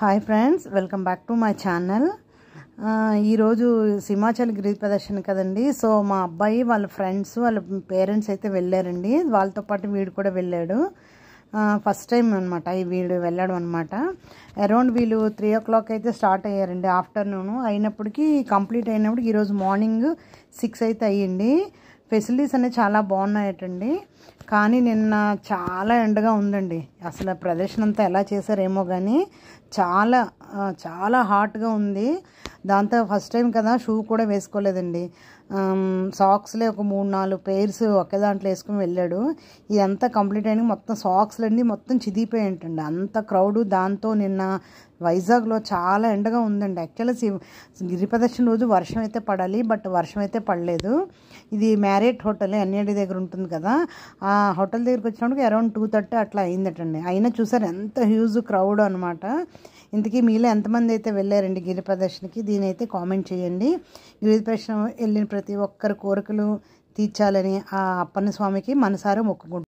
Hi friends, welcome back to my channel. ఈరోజు సింహాచల్ గిరి ప్రదర్శన కదండి. సో మా అబ్బాయి వాళ్ళ ఫ్రెండ్స్ వాళ్ళ పేరెంట్స్ అయితే వెళ్ళారండి. వాళ్ళతో పాటు వీడు కూడా వెళ్ళాడు. ఫస్ట్ టైం అనమాట వీడు వెళ్ళడం అనమాట. అరౌండ్ వీళ్ళు 3 o'clock అయితే స్టార్ట్ అయ్యారండి ఆఫ్టర్నూన్. అయినప్పటికీ కంప్లీట్ అయినప్పుడు ఈరోజు మార్నింగ్ 6 అయితే అయ్యింది. ఫెసిలిటీస్ అనేవి చాలా బాగున్నాయటండి. కానీ నిన్న చాలా ఎండగా ఉందండి. అసలు ప్రదర్శన అంతా ఎలా చేశారేమో కానీ చాలా చాలా హాట్గా ఉంది. దాంతో ఫస్ట్ టైం కదా షూ కూడా వేసుకోలేదండి. సాక్స్లే ఒక 3-4 పేర్స్ ఒకే దాంట్లో వేసుకుని వెళ్ళాడు. ఇదంతా కంప్లీట్ అయిన మొత్తం సాక్స్లన్నీ మొత్తం చిదిగిపోయి ఉంటండి, అంత క్రౌడ్. దాంతో నిన్న వైజాగ్లో చాలా ఎండగా ఉందండి. యాక్చువల్గా గిరి ప్రదర్శన రోజు వర్షం అయితే పడాలి, బట్ వర్షం అయితే పడలేదు. ఇది మ్యారేట్ హోటల్ ఎన్ఏడి దగ్గర ఉంటుంది కదా, ఆ హోటల్ దగ్గరికి వచ్చినప్పుడు అరౌండ్ 2:30 అట్లా అయిందటండి. అయినా చూసారు ఎంత హ్యూజ్ క్రౌడ్ అనమాట. ఇంతకీ మీలో ఎంతమంది అయితే వెళ్ళారండి గిరి ప్రదర్శనకి, దీని అయితే కామెంట్ చేయండి. గిరి ప్రదర్శన వెళ్ళిన ప్రతి ఒక్కరి కోరికలు తీర్చాలని ఆ అప్పన్న స్వామికి మనసారా మొక్కుకుంటున్నాను.